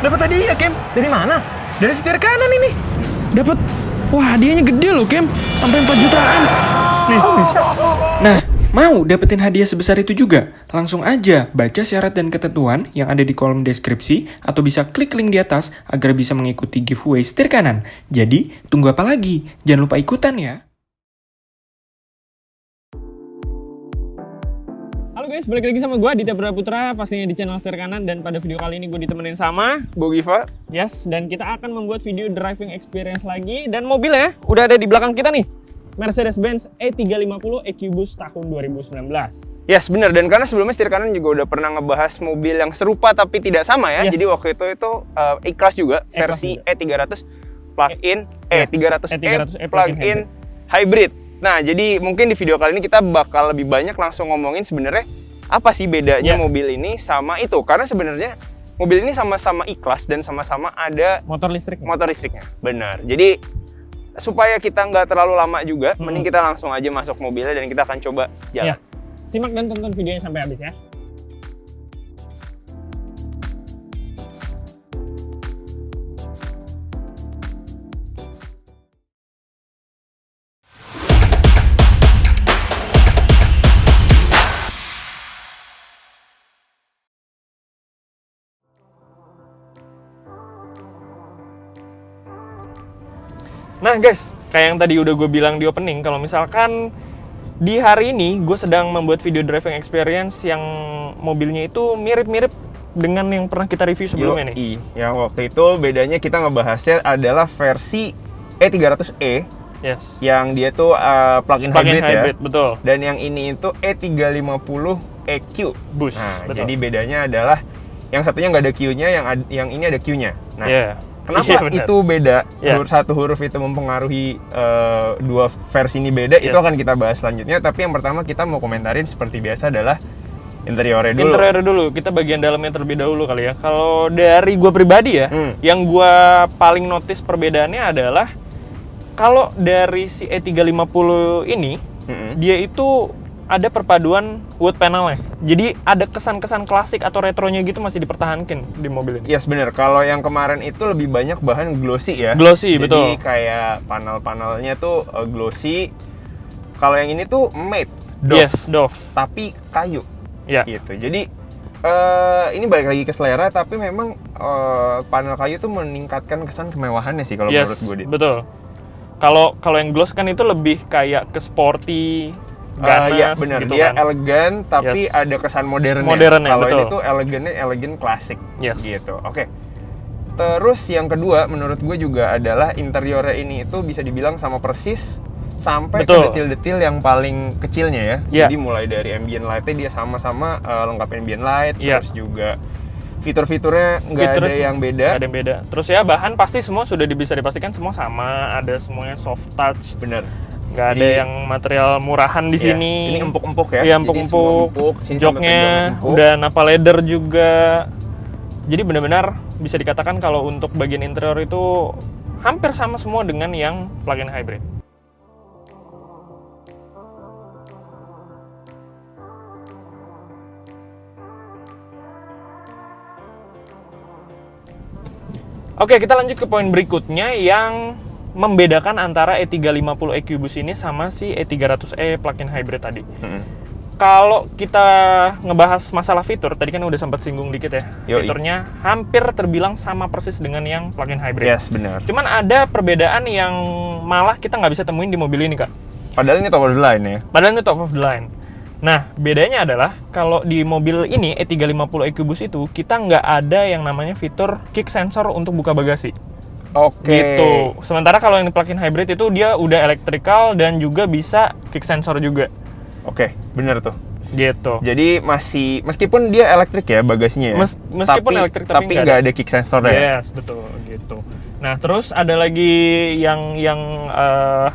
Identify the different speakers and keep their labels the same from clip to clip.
Speaker 1: dapat hadiah, Kem.
Speaker 2: Dari mana?
Speaker 1: Dari setir kanan ini. Dapat, wah hadiahnya gede loh, Kem. Sampai 4 jutaan. Nih, bisa.
Speaker 3: Nah, mau dapetin hadiah sebesar itu juga? Langsung aja baca syarat dan ketentuan yang ada di kolom deskripsi atau bisa klik link di atas agar bisa mengikuti giveaway setir kanan. Jadi, tunggu apa lagi? Jangan lupa ikutan ya.
Speaker 1: Halo guys, balik lagi sama gue Aditya Putra, pastinya di channel Setir Kanan. Dan pada video kali ini gue ditemenin sama
Speaker 2: Bogiva.
Speaker 1: Yes, dan kita akan membuat video driving experience lagi. Dan mobilnya udah ada di belakang kita nih, Mercedes-Benz E350 EQBoost tahun 2019.
Speaker 2: Yes, bener. Dan karena sebelumnya Setir Kanan juga udah pernah ngebahas mobil yang serupa tapi tidak sama ya.
Speaker 1: Yes.
Speaker 2: Jadi waktu itu E-Class juga,
Speaker 1: E-Class
Speaker 2: versi
Speaker 1: juga.
Speaker 2: E300 plug-in,
Speaker 1: E300e
Speaker 2: plug-in hybrid. Nah, jadi mungkin di video kali ini kita bakal lebih banyak langsung ngomongin sebenarnya apa sih bedanya mobil ini sama itu. Karena sebenarnya mobil ini sama-sama E-Class dan sama-sama ada
Speaker 1: Motor listriknya.
Speaker 2: Benar. Jadi supaya kita nggak terlalu lama juga, mending kita langsung aja masuk mobilnya dan kita akan coba jalan.
Speaker 1: Ya. Simak dan tonton videonya sampai habis ya. Nah guys, kayak yang tadi udah gue bilang di opening, kalau misalkan di hari ini gue sedang membuat video driving experience yang mobilnya itu mirip-mirip dengan yang pernah kita review sebelumnya nih.
Speaker 2: Yang waktu itu bedanya kita ngebahasnya adalah versi E300e.
Speaker 1: Yes.
Speaker 2: Yang dia tuh plug-in hybrid ya.
Speaker 1: Betul.
Speaker 2: Dan yang ini itu E350 EQ
Speaker 1: Boost.
Speaker 2: Nah,
Speaker 1: betul.
Speaker 2: jadi bedanya adalah yang satunya nggak ada Q-nya, yang ini ada Q-nya. Nah, kenapa itu beda? Satu huruf itu mempengaruhi dua versi ini beda, itu akan kita bahas selanjutnya. Tapi yang pertama kita mau komentarin seperti biasa adalah interiornya dulu.
Speaker 1: Interiornya dulu, kita bagian dalamnya terlebih dahulu kali ya. Kalau dari gue pribadi ya, yang gue paling notice perbedaannya adalah kalau dari si E350 ini, dia itu ada perpaduan wood panelnya. Jadi ada kesan-kesan klasik atau retronya gitu masih dipertahankan di mobil ini.
Speaker 2: Yes, bener. Kalau yang kemarin itu lebih banyak bahan glossy ya.
Speaker 1: Glossy,
Speaker 2: jadi,
Speaker 1: betul.
Speaker 2: Jadi kayak panel-panelnya tuh glossy. Kalau yang ini tuh matte,
Speaker 1: doff.
Speaker 2: Tapi kayu.
Speaker 1: Ya.
Speaker 2: Gitu. Jadi ini balik lagi ke selera, tapi memang panel kayu tuh meningkatkan kesan kemewahannya sih kalau menurut gue.
Speaker 1: Betul. Kalau yang gloss kan itu lebih kayak ke sporty, ganas,
Speaker 2: ya benar,
Speaker 1: gitu
Speaker 2: dia
Speaker 1: kan.
Speaker 2: elegan tapi ada kesan modernnya. Kalau ini tuh elegan klasik, gitu. Oke. Terus yang kedua menurut gue juga adalah interiornya ini itu bisa dibilang sama persis sampai ke detil-detil yang paling kecilnya ya. Jadi mulai dari ambient light-nya dia sama-sama lengkap ambient light, terus juga fitur-fiturnya nggak ada yang beda.
Speaker 1: Terus ya bahan pasti semua sudah bisa dipastikan semua sama, ada semuanya soft touch.
Speaker 2: Bener.
Speaker 1: Nggak ada yang material murahan di sini.
Speaker 2: Ini empuk-empuk ya.
Speaker 1: Iya, empuk-empuk. Joknya udah napa leather juga. Jadi benar-benar bisa dikatakan kalau untuk bagian interior itu hampir sama semua dengan yang plug-in hybrid. Oke, kita lanjut ke poin berikutnya yang membedakan antara E350 EQBoost ini sama si E300e plug-in hybrid tadi. Kalau kita ngebahas masalah fitur, tadi kan udah sempat singgung dikit ya. Fiturnya hampir terbilang sama persis dengan yang plug-in hybrid.
Speaker 2: Yes, benar.
Speaker 1: Cuman ada perbedaan yang malah kita nggak bisa temuin di mobil ini, Kak.
Speaker 2: Padahal ini top of the line ya.
Speaker 1: Top of the line. Nah, bedanya adalah kalau di mobil ini E350 EQBoost itu kita nggak ada yang namanya fitur kick sensor untuk buka bagasi. Gitu. Sementara kalau yang plug-in hybrid itu dia udah electrical dan juga bisa kick sensor juga.
Speaker 2: Bener tuh.
Speaker 1: Gitu.
Speaker 2: Jadi meskipun dia elektrik ya bagasinya ya.
Speaker 1: Meskipun elektrik
Speaker 2: tapi nggak ada kick sensor ya.
Speaker 1: Yes, betul gitu. Nah, terus ada lagi yang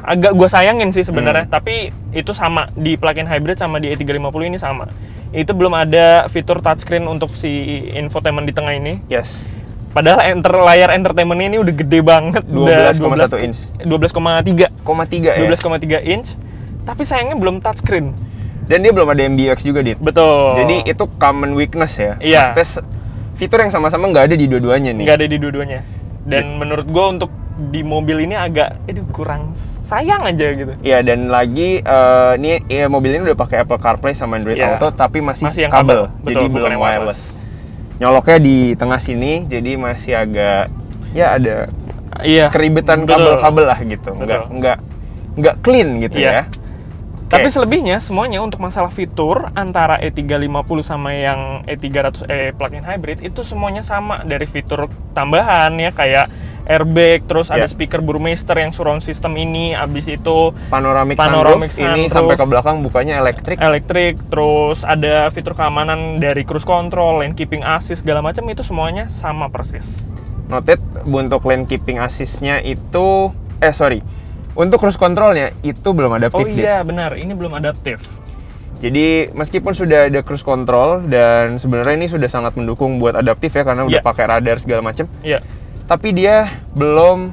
Speaker 1: agak gue sayangin sih sebenarnya, tapi itu sama di plug-in hybrid sama di E350 ini sama. Itu belum ada fitur touchscreen untuk si infotainment di tengah ini.
Speaker 2: Yes.
Speaker 1: Padahal layar entertainment ini udah gede banget,
Speaker 2: 12,1 inch.
Speaker 1: 12,3
Speaker 2: ya.
Speaker 1: 12,3 inch. Tapi sayangnya belum touchscreen.
Speaker 2: Dan dia belum ada MBUX juga, Dit.
Speaker 1: Betul.
Speaker 2: Jadi itu common weakness ya.
Speaker 1: Iya.
Speaker 2: Maksudnya fitur yang sama-sama nggak ada di dua-duanya nih.
Speaker 1: Nggak ada di dua-duanya. Dan menurut gue untuk di mobil ini agak, kurang sayang aja gitu.
Speaker 2: Iya, dan lagi mobil ini udah pakai Apple CarPlay sama Android Auto, tapi masih
Speaker 1: yang
Speaker 2: kabel.
Speaker 1: Betul,
Speaker 2: jadi belum wireless. Nyoloknya di tengah sini, jadi masih agak ada keribetan kabel-kabel lah gitu. Nggak clean gitu ya.
Speaker 1: Tapi selebihnya semuanya untuk masalah fitur antara E350 sama yang E300e plug-in hybrid itu semuanya sama, dari fitur tambahan ya kayak airbag, terus ada speaker Burmester yang surround system ini, abis itu
Speaker 2: panoramic sunroof ini sampai ke belakang bukanya elektrik,
Speaker 1: terus ada fitur keamanan dari cruise control, lane keeping assist segala macam, itu semuanya sama persis.
Speaker 2: Noted untuk lane keeping assist-nya itu untuk cruise control-nya itu belum adaptif.
Speaker 1: Oh iya, benar. Ini belum adaptif.
Speaker 2: Jadi meskipun sudah ada cruise control dan sebenarnya ini sudah sangat mendukung buat adaptif ya, karena udah pakai radar segala macam.
Speaker 1: Iya.
Speaker 2: Tapi dia belum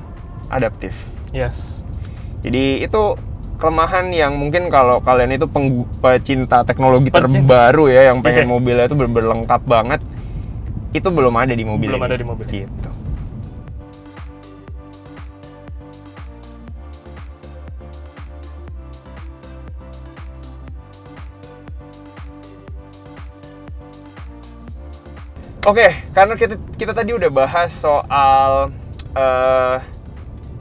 Speaker 2: adaptif.
Speaker 1: Yes.
Speaker 2: Jadi itu kelemahan yang mungkin kalau kalian itu pecinta teknologi terbaru ya, yang pengen mobilnya itu berlengkap banget, itu belum ada di mobil.
Speaker 1: Belum ada di mobil.
Speaker 2: Gitu. Oke, karena kita tadi udah bahas soal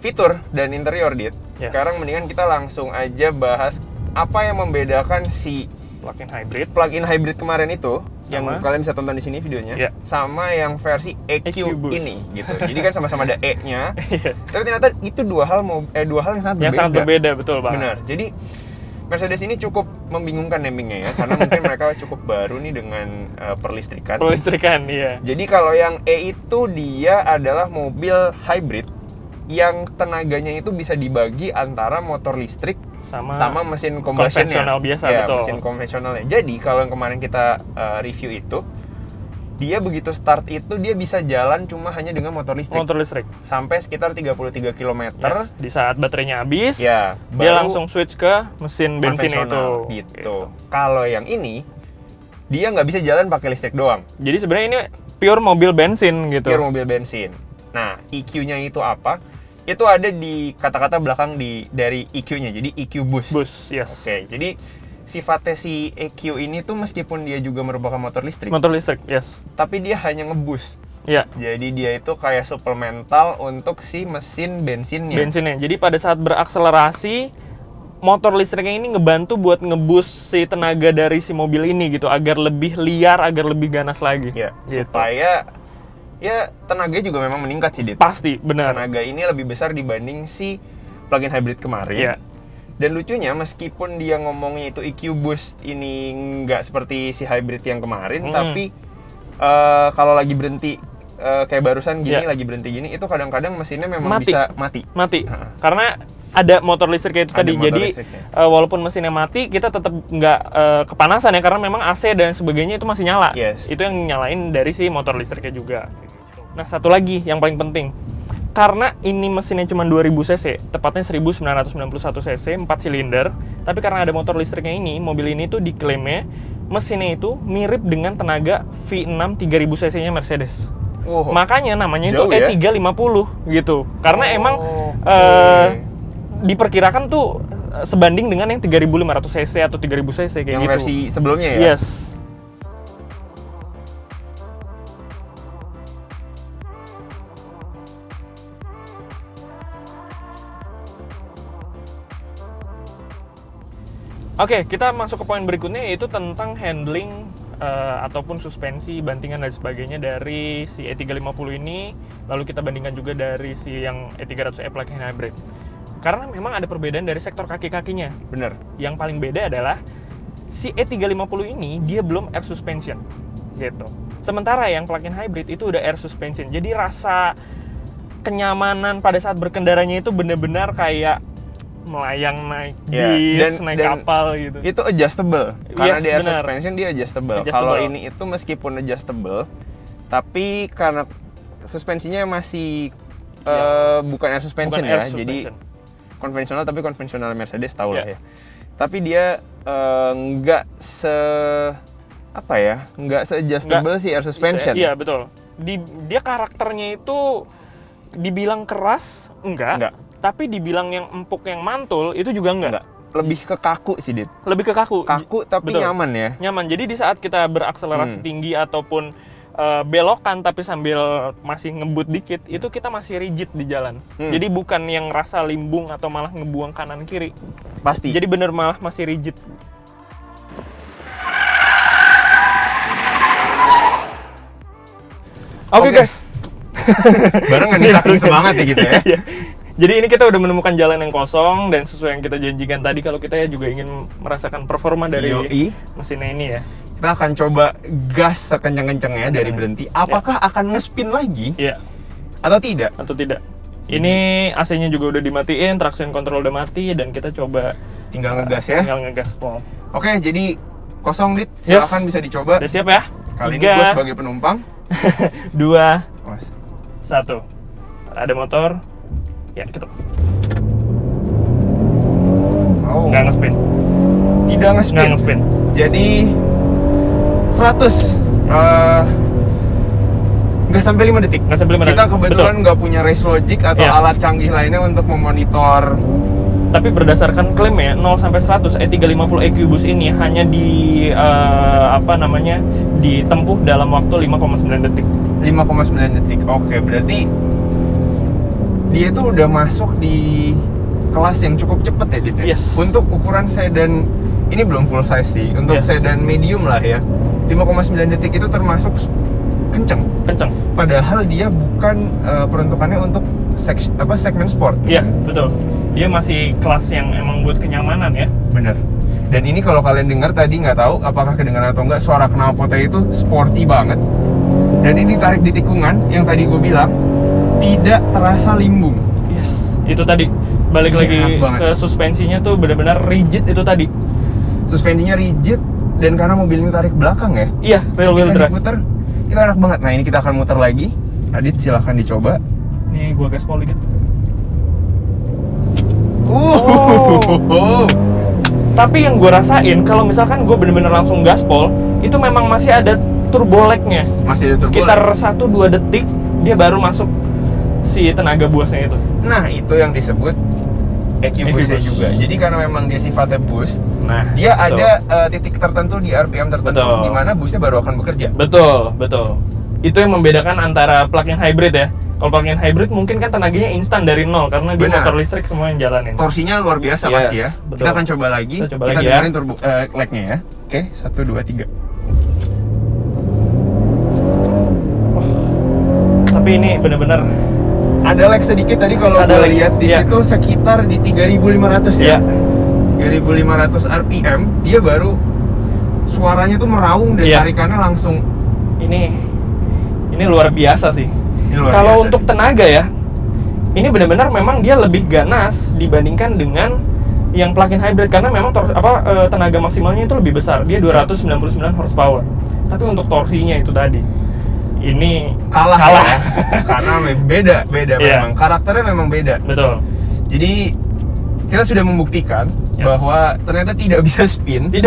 Speaker 2: fitur dan interior, Dit. Sekarang mendingan kita langsung aja bahas apa yang membedakan si plug-in hybrid kemarin itu, yang kalian bisa tonton di sini videonya, sama yang versi EQ ini gitu. Jadi kan sama-sama ada E-nya. Tapi ternyata itu dua hal yang sangat berbeda.
Speaker 1: Yang sangat berbeda, betul banget.
Speaker 2: Benar. Jadi Mercedes ini cukup membingungkan namingnya ya, karena mungkin mereka cukup baru nih dengan perlistrikan.
Speaker 1: Iya.
Speaker 2: Jadi kalau yang E itu dia adalah mobil hybrid yang tenaganya itu bisa dibagi antara motor listrik sama mesin combustionnya.
Speaker 1: Konvensional biasa, betul.
Speaker 2: Mesin konvensionalnya. Jadi kalau yang kemarin kita review itu, dia begitu start itu dia bisa jalan cuma hanya dengan motor listrik. Sampai sekitar 33 km.
Speaker 1: Di saat baterainya habis,
Speaker 2: dia
Speaker 1: langsung switch ke mesin bensin itu.
Speaker 2: Gitu. Kalau yang ini, dia nggak bisa jalan pakai listrik doang.
Speaker 1: Jadi sebenarnya ini pure mobil bensin gitu.
Speaker 2: Pure mobil bensin. Nah, EQ-nya itu apa? Itu ada di kata-kata belakang dari EQ-nya. Jadi EQ Boost.
Speaker 1: Yes.
Speaker 2: Oke, jadi sifatnya si EQ ini tuh meskipun dia juga merupakan motor listrik,
Speaker 1: yes.
Speaker 2: Tapi dia hanya nge-boost.
Speaker 1: Iya.
Speaker 2: Jadi dia itu kayak suplemental untuk si mesin bensinnya.
Speaker 1: Jadi pada saat berakselerasi, motor listriknya ini ngebantu buat nge-boost si tenaga dari si mobil ini gitu, agar lebih liar, agar lebih ganas lagi.
Speaker 2: Ya, gitu. Supaya tenaganya juga memang meningkat sih, Dit.
Speaker 1: Pasti, benar.
Speaker 2: Tenaga ini lebih besar dibanding si plug-in hybrid kemarin.
Speaker 1: Iya.
Speaker 2: Dan lucunya meskipun dia ngomongnya itu EQ Boost ini nggak seperti si hybrid yang kemarin, tapi kalau lagi berhenti kayak barusan gini, lagi berhenti gini, itu kadang-kadang mesinnya memang bisa mati.
Speaker 1: Karena ada motor listriknya itu tadi. Jadi walaupun mesinnya mati, kita tetap nggak kepanasan ya, karena memang AC dan sebagainya itu masih nyala. Itu yang nyalain dari si motor listriknya juga. Nah, satu lagi yang paling penting. Karena ini mesinnya cuma 2000 cc, tepatnya 1991 cc, 4 silinder. Tapi karena ada motor listriknya ini, mobil ini tuh diklaimnya mesinnya itu mirip dengan tenaga V6 3000 cc-nya Mercedes. Makanya namanya itu E350 gitu. Karena emang diperkirakan tuh sebanding dengan yang 3500 cc atau 3000 cc kayak
Speaker 2: yang
Speaker 1: gitu.
Speaker 2: Versi sebelumnya ya?
Speaker 1: Yes. Oke, kita masuk ke poin berikutnya, yaitu tentang handling ataupun suspensi, bantingan dan sebagainya dari si E350 ini. Lalu kita bandingkan juga dari si yang E300e plug-in hybrid. Karena memang ada perbedaan dari sektor kaki-kakinya.
Speaker 2: Bener.
Speaker 1: Yang paling beda adalah si E350 ini dia belum air suspension gitu. Sementara yang plug-in hybrid itu udah air suspension. Jadi rasa kenyamanan pada saat berkendaranya itu benar-benar kayak melayang naik bis, naik kapal gitu.
Speaker 2: Itu adjustable. Karena di air suspension dia adjustable. Kalau ini itu meskipun adjustable, tapi karena suspensinya masih bukan air suspension ya. Jadi konvensional, tapi konvensional Mercedes tahu lah ya. Tapi dia nggak apa ya, nggak se-adjustable sih air suspension.
Speaker 1: Iya betul. Dia karakternya itu dibilang keras enggak. Tapi dibilang yang empuk, yang mantul itu juga enggak.
Speaker 2: Lebih ke kaku sih, Dit.
Speaker 1: Lebih ke kaku.
Speaker 2: Kaku tapi betul. Nyaman ya.
Speaker 1: Nyaman. Jadi di saat kita berakselerasi tinggi ataupun belokan tapi sambil masih ngebut dikit, itu kita masih rigid di jalan. Jadi bukan yang rasa limbung atau malah ngebuang kanan kiri.
Speaker 2: Pasti.
Speaker 1: Jadi bener malah masih rigid. Oke guys.
Speaker 2: Barengan nih, saking semangat ya gitu ya.
Speaker 1: Jadi ini kita udah menemukan jalan yang kosong dan sesuai yang kita janjikan tadi kalau kita ya juga ingin merasakan performa dari mesinnya ini ya.
Speaker 2: Kita akan coba gas sekencang-kencangnya dari berhenti. Apakah akan nge-spin lagi?
Speaker 1: Iya.
Speaker 2: Atau tidak?
Speaker 1: Atau tidak. Ini AC-nya juga udah dimatiin, traction control udah mati dan kita coba
Speaker 2: tinggal ngegas ya.
Speaker 1: Tinggal ngegas.
Speaker 2: Oke, jadi kosong, Dit. Silakan bisa dicoba.
Speaker 1: Udah siap ya?
Speaker 2: Kali ini gue sebagai penumpang.
Speaker 1: 2 1. Ada motor. Ya, gitu. Nggak nge-spin.
Speaker 2: Tidak nge-spin. Jadi 100 nggak sampai 5 detik.
Speaker 1: Nggak sampai 5 detik.
Speaker 2: Kita kebetulan nggak punya race logic atau alat canggih lainnya untuk memonitor.
Speaker 1: Tapi berdasarkan klaim ya, 0 sampai 100 E350 EQ Boost ini hanya ditempuh dalam waktu 5,9 detik.
Speaker 2: 5,9 detik. Oke, berarti dia itu udah masuk di kelas yang cukup cepet ya, Dit?
Speaker 1: Yes.
Speaker 2: Untuk ukuran sedan, ini belum full size sih. Untuk sedan medium lah ya, 5,9 detik itu termasuk kenceng. Padahal dia bukan peruntukannya untuk segmen sport.
Speaker 1: Iya, betul. Dia masih kelas yang emang buat kenyamanan ya.
Speaker 2: Bener. Dan ini kalau kalian dengar tadi, nggak tahu apakah kedengaran atau enggak, suara knalpotnya itu sporty banget. Dan ini tarik di tikungan yang tadi gue bilang tidak terasa limbung.
Speaker 1: Yes, itu tadi balik lagi ke suspensinya tuh benar-benar rigid itu tadi.
Speaker 2: Suspensinya rigid dan karena mobil ini tarik belakang ya.
Speaker 1: Iya, rear wheel drive.
Speaker 2: Diputer, itu enak banget. Nah, ini kita akan muter lagi. Adit, silahkan dicoba.
Speaker 1: Nih, gua gaspol dikit. Tapi yang gue rasain kalau misalkan gue bener-bener langsung gaspol, itu memang masih ada turbo lag-nya.
Speaker 2: Masih ada turbo
Speaker 1: sekitar 1-2 detik dia baru masuk si tenaga buasnya itu.
Speaker 2: Nah, itu yang disebut EQ boost-nya juga. Jadi karena memang dia sifatnya boost, dia ada titik tertentu di RPM tertentu di mana boostnya baru akan bekerja.
Speaker 1: Betul. Itu yang membedakan antara plug-in hybrid ya. Kalau plug-in hybrid mungkin kan tenaganya instan dari nol karena dia motor listrik semua yang jalanin.
Speaker 2: Torsinya luar biasa pasti ya. Betul. Kita akan coba lagi. Kita dengerin turbo lag-nya ya. Oke, 1 2 3.
Speaker 1: Tapi ini benar-benar
Speaker 2: ada lag sedikit tadi kalau gue lihat di situ sekitar di 3.500 ya. 3.500 RPM dia baru suaranya tuh meraung dan tarikannya langsung.
Speaker 1: Ini luar biasa sih. Kalau untuk tenaga ya, ini benar-benar memang dia lebih ganas dibandingkan dengan yang plug-in hybrid karena memang tenaga maksimalnya itu lebih besar. Dia 299 horsepower. Tapi untuk torsinya itu tadi ini kalah.
Speaker 2: Ya. Karena beda memang karakternya memang beda.
Speaker 1: Betul.
Speaker 2: Jadi kita sudah membuktikan bahwa ternyata tidak bisa spin
Speaker 1: 2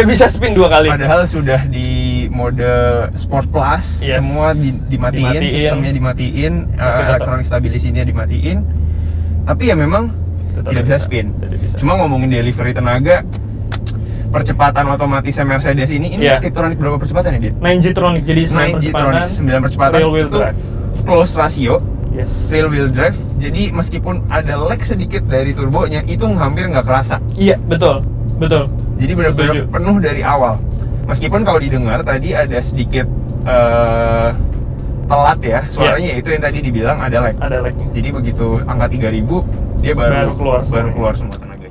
Speaker 1: kali.
Speaker 2: Padahal sudah di mode Sport Plus, semua dimatiin, sistemnya dimatiin, elektronik stabilisinya dimatiin. Tapi ya memang tidak bisa spin. Cuma ngomongin delivery tenaga, percepatan otomatisnya Mercedes ini Tiptronic berapa percepatan ya, Dit?
Speaker 1: 9G-tronic, jadi
Speaker 2: 9 percepatan
Speaker 1: real wheel
Speaker 2: itu
Speaker 1: drive.
Speaker 2: Close ratio.
Speaker 1: Yes.
Speaker 2: Real wheel drive, jadi meskipun ada lag sedikit dari turbonya, itu hampir nggak kerasa.
Speaker 1: Iya, betul.
Speaker 2: Jadi benar-benar penuh dari awal. Meskipun kalau didengar tadi ada sedikit telat ya, suaranya itu yang tadi dibilang ada lag. Jadi begitu angka 3000, dia baru keluar semua tenaganya.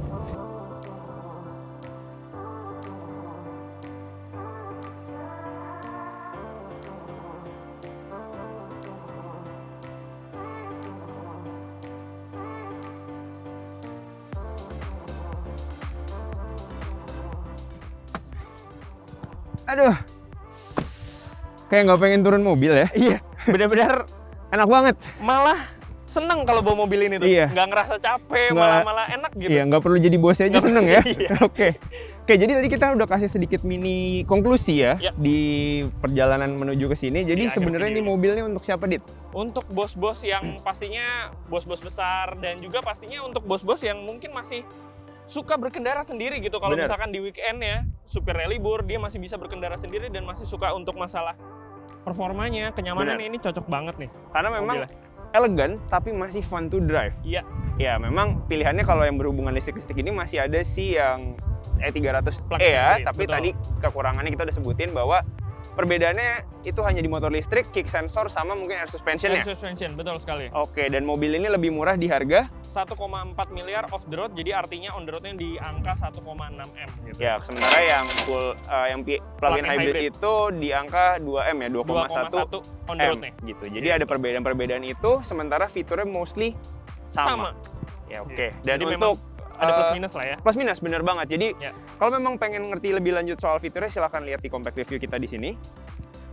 Speaker 2: Aduh, kayak nggak pengen turun mobil ya.
Speaker 1: Iya, benar-benar
Speaker 2: enak banget.
Speaker 1: Malah seneng kalau bawa mobil ini tuh.
Speaker 2: Iya.
Speaker 1: Nggak ngerasa capek, malah enak gitu.
Speaker 2: Iya, nggak perlu jadi bosnya aja seneng ya.
Speaker 1: Iya.
Speaker 2: Oke, jadi tadi kita udah kasih sedikit mini konklusi ya di perjalanan menuju ke sini. Jadi sebenarnya ini mobilnya untuk siapa, Dit?
Speaker 1: Untuk bos-bos yang pastinya bos-bos besar, dan juga pastinya untuk bos-bos yang mungkin masih suka berkendara sendiri gitu. Kalau misalkan di weekend ya, supirnya libur, dia masih bisa berkendara sendiri dan masih suka untuk masalah performanya, kenyamanan ini cocok banget nih.
Speaker 2: Karena memang elegan tapi masih fun to drive.
Speaker 1: Iya.
Speaker 2: Ya, memang pilihannya kalau yang berhubungan listrik-listrik ini masih ada sih yang E300e ya, tapi tadi kekurangannya kita udah sebutin bahwa perbedaannya itu hanya di motor listrik, kick sensor, sama mungkin air suspension ya?
Speaker 1: Air suspension, betul sekali.
Speaker 2: Oke, dan mobil ini lebih murah di harga?
Speaker 1: 1,4 miliar off the road, jadi artinya on the road-nya di angka 1,6 M gitu.
Speaker 2: Ya, sementara yang full, yang plug-in hybrid itu di angka 2 M ya, 2,1
Speaker 1: on the road-nya.
Speaker 2: Gitu. Jadi ada perbedaan-perbedaan itu, sementara fiturnya mostly sama. Ya, oke. Dan
Speaker 1: jadi
Speaker 2: untuk
Speaker 1: ada plus minus lah ya.
Speaker 2: Plus minus, bener banget. Jadi kalau memang pengen ngerti lebih lanjut soal fiturnya, silahkan lihat di compact review kita di sini.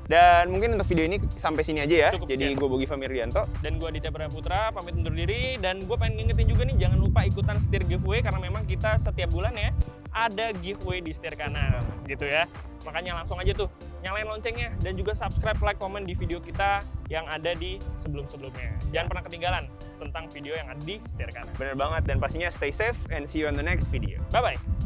Speaker 2: Dan mungkin untuk video ini sampai sini aja ya. Cukup. Jadi gue Bogi Famirdianto.
Speaker 1: Dan gue Aditya Praputra, pamit undur diri. Dan gue pengen ngingetin juga nih, jangan lupa ikutan setir giveaway, karena memang kita setiap bulan ya ada giveaway di setir kanan gitu ya. Makanya langsung aja tuh nyalain loncengnya, dan juga subscribe, like, komen di video kita yang ada di sebelum-sebelumnya. Jangan pernah ketinggalan tentang video yang ada di setir kanan.
Speaker 2: Bener banget, dan pastinya stay safe and see you on the next video.
Speaker 1: Bye-bye.